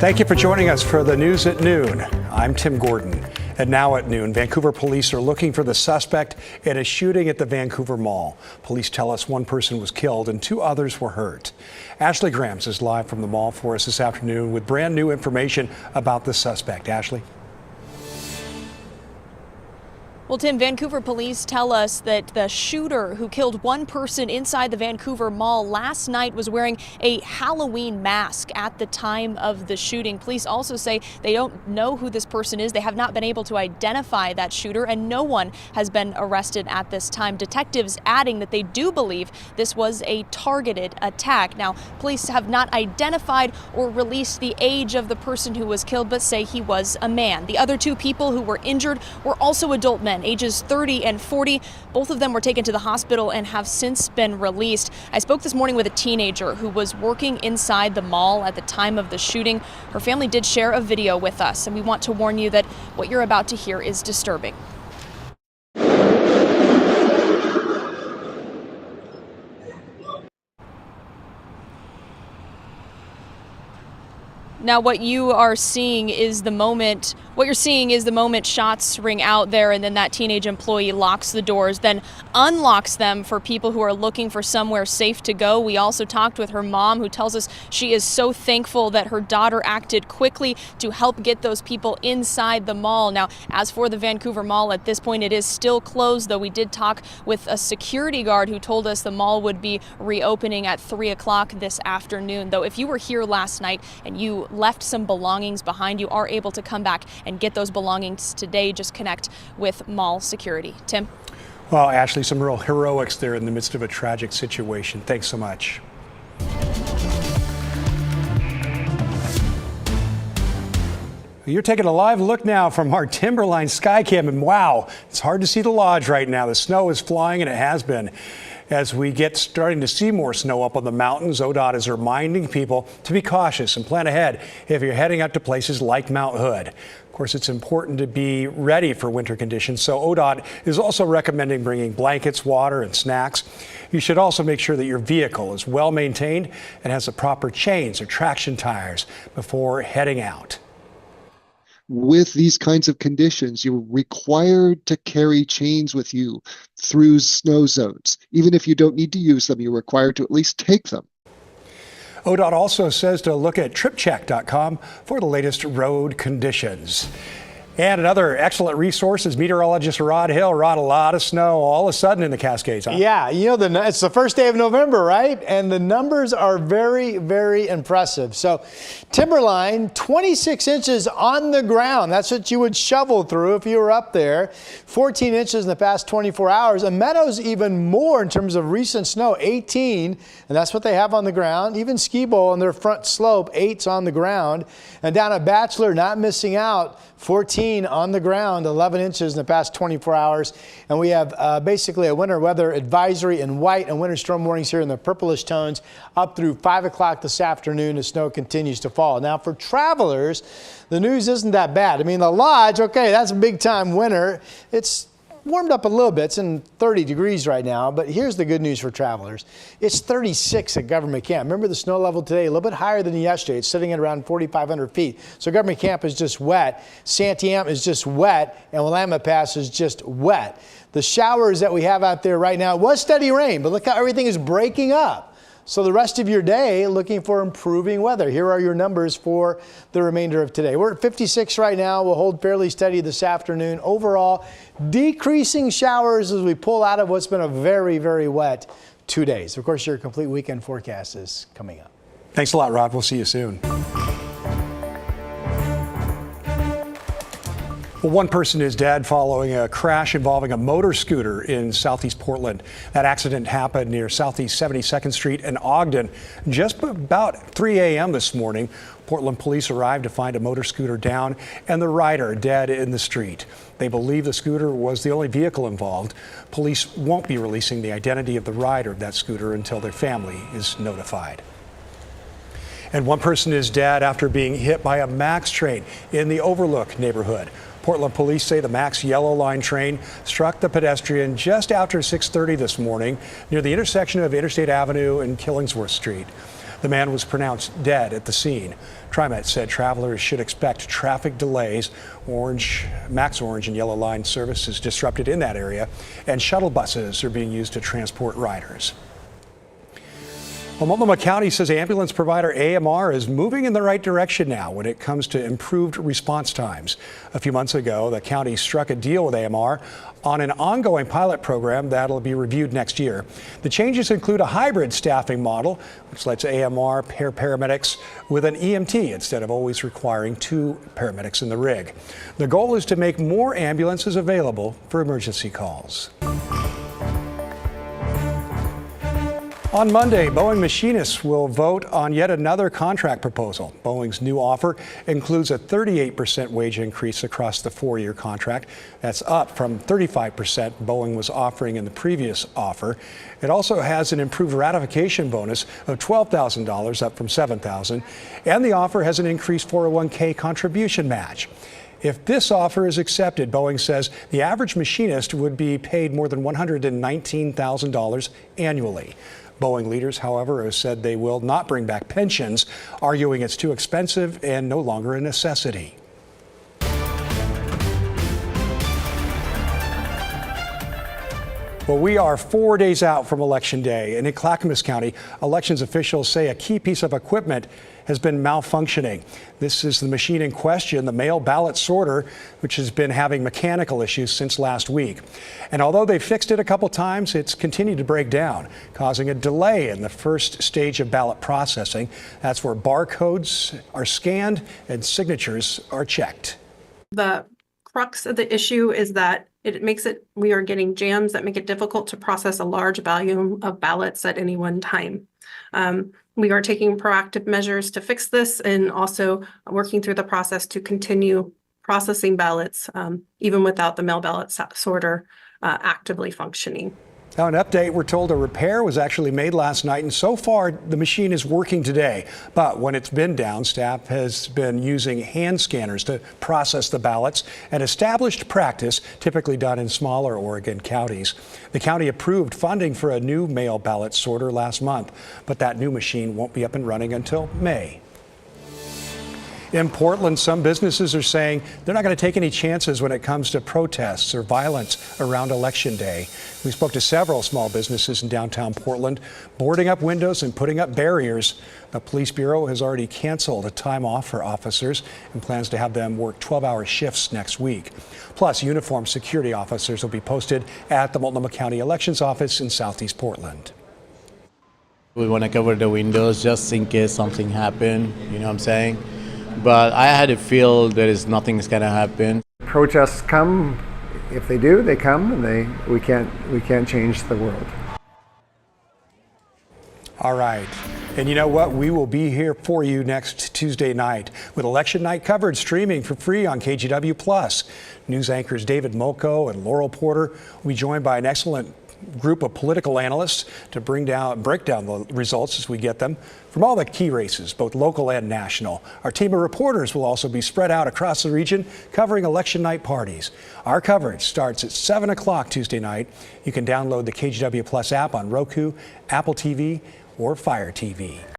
Thank you for joining us for the news at noon. I'm Tim Gordon. And now at noon, Vancouver police are looking for the suspect in a shooting at the Vancouver Mall. Police tell us one person was killed and 2 others were hurt. Ashley Grams is live from the mall for us this afternoon with brand new information about the suspect. Ashley? Well, Tim, Vancouver police tell us that the shooter who killed one person inside the Vancouver Mall last night was wearing a Halloween mask at the time of the shooting. Police also say they don't know who this person is. They have not been able to identify that shooter, and no one has been arrested at this time. Detectives adding that they do believe this was a targeted attack. Now, police have not identified or released the age of the person who was killed, but say he was a man. The other 2 people who were injured were also adult men, ages 30 and 40. Both of them were taken to the hospital and have since been released. I spoke this morning with a teenager who was working inside the mall at the time of the shooting. Her family did share a video with us, and we want to warn you that what you're about to hear is disturbing. Now, what you're seeing is the moment shots ring out there, and then that teenage employee locks the doors, then unlocks them for people who are looking for somewhere safe to go. We also talked with her mom, who tells us she is so thankful that her daughter acted quickly to help get those people inside the mall. Now, as for the Vancouver Mall, at this point it is still closed, though we did talk with a security guard who told us the mall would be reopening at 3 o'clock this afternoon. Though if you were here last night and you left some belongings behind, you are able to come back and get those belongings today. Just connect with mall security. Tim? Well, Ashley, some real heroics there in the midst of a tragic situation. Thanks so much. You're taking a live look now from our Timberline Skycam, and wow, it's hard to see the lodge right now. The snow is flying, and it has been. As we get starting to see more snow up on the mountains, ODOT is reminding people to be cautious and plan ahead if you're heading up to places like Mount Hood. Of course, it's important to be ready for winter conditions, so ODOT is also recommending bringing blankets, water, and snacks. You should also make sure that your vehicle is well maintained and has the proper chains or traction tires before heading out. With these kinds of conditions, you're required to carry chains with you through snow zones. Even if you don't need to use them, you're required to at least take them. ODOT also says to look at tripcheck.com for the latest road conditions. And another excellent resource is meteorologist Rod Hill. Rod, a lot of snow all of a sudden in the Cascades, huh? Yeah, you know, it's the first day of November, right? And the numbers are very, very impressive. So Timberline, 26 inches on the ground. That's what you would shovel through if you were up there. 14 inches in the past 24 hours. And Meadows even more in terms of recent snow, 18. And that's what they have on the ground. Even Ski Bowl on their front slope, 8's on the ground. And down at Bachelor, not missing out, 14 on the ground, 11 inches in the past 24 hours. And we have basically a winter weather advisory in white and winter storm warnings here in the purplish tones up through 5 o'clock this afternoon as snow continues to fall. Now, for travelers, the news isn't that bad. I mean, the lodge, okay, that's a big time winter. It's warmed up a little bit. It's in 30 degrees right now, but here's the good news for travelers. It's 36 at Government Camp. Remember the snow level today, a little bit higher than yesterday. It's sitting at around 4,500 feet. So Government Camp is just wet. Santiam is just wet, and Willamette Pass is just wet. The showers that we have out there right now, it was steady rain, but look how everything is breaking up. So the rest of your day, looking for improving weather. Here are your numbers for the remainder of today. We're at 56 right now. We'll hold fairly steady this afternoon. Overall, decreasing showers as we pull out of what's been a very, very wet 2 days. Of course, your complete weekend forecast is coming up. Thanks a lot, Rod. We'll see you soon. Well, one person is dead following a crash involving a motor scooter in southeast Portland. That accident happened near southeast 72nd Street in Ogden just about 3 a.m. this morning. Portland police arrived to find a motor scooter down and the rider dead in the street. They believe the scooter was the only vehicle involved. Police won't be releasing the identity of the rider of that scooter until their family is notified. And one person is dead after being hit by a MAX train in the Overlook neighborhood. Portland police say the MAX Yellow Line train struck the pedestrian just after 6:30 this morning near the intersection of Interstate Avenue and Killingsworth Street. The man was pronounced dead at the scene. TriMet said travelers should expect traffic delays. Max Orange and Yellow Line service is disrupted in that area, and shuttle buses are being used to transport riders. Well, Multnomah County says ambulance provider AMR is moving in the right direction now when it comes to improved response times. A few months ago, the county struck a deal with AMR on an ongoing pilot program that'll be reviewed next year. The changes include a hybrid staffing model, which lets AMR pair paramedics with an EMT instead of always requiring 2 paramedics in the rig. The goal is to make more ambulances available for emergency calls. On Monday, Boeing machinists will vote on yet another contract proposal. Boeing's new offer includes a 38% wage increase across the 4-year contract. That's up from 35% Boeing was offering in the previous offer. It also has an improved ratification bonus of $12,000, up from $7,000, and the offer has an increased 401k contribution match. If this offer is accepted, Boeing says the average machinist would be paid more than $119,000 annually. Boeing leaders, however, have said they will not bring back pensions, arguing it's too expensive and no longer a necessity. Well, we are 4 days out from Election Day, and in Clackamas County, elections officials say a key piece of equipment has been malfunctioning. This is the machine in question, the mail ballot sorter, which has been having mechanical issues since last week. And although they fixed it a couple times, it's continued to break down, causing a delay in the first stage of ballot processing. That's where barcodes are scanned and signatures are checked. The crux of the issue is that we are getting jams that make it difficult to process a large volume of ballots at any one time. We are taking proactive measures to fix this and also working through the process to continue processing ballots, even without the mail ballot sorter actively functioning. Now, an update, we're told a repair was actually made last night, and so far the machine is working today. But when it's been down, staff has been using hand scanners to process the ballots, an established practice typically done in smaller Oregon counties. The county approved funding for a new mail ballot sorter last month, but that new machine won't be up and running until May. In Portland, some businesses are saying they're not going to take any chances when it comes to protests or violence around Election Day. We spoke to several small businesses in downtown Portland, boarding up windows and putting up barriers. The police bureau has already canceled a time off for officers and plans to have them work 12-hour shifts next week. Plus, uniformed security officers will be posted at the Multnomah County Elections Office in Southeast Portland. We want to cover the windows just in case something happened, you know what I'm saying? But I had to feel nothing's going to happen. Protests come. If they do, they come, and we can't change the world. All right. And you know what? We will be here for you next Tuesday night with election night coverage streaming for free on KGW+. News anchors David Molko and Laurel Porter will be joined by an excellent group of political analysts to break down the results as we get them from all the key races, both local and national. Our team of reporters will also be spread out across the region covering election night parties. Our coverage starts at 7 o'clock Tuesday night. You can download the KGW Plus app on Roku, Apple TV, or Fire TV.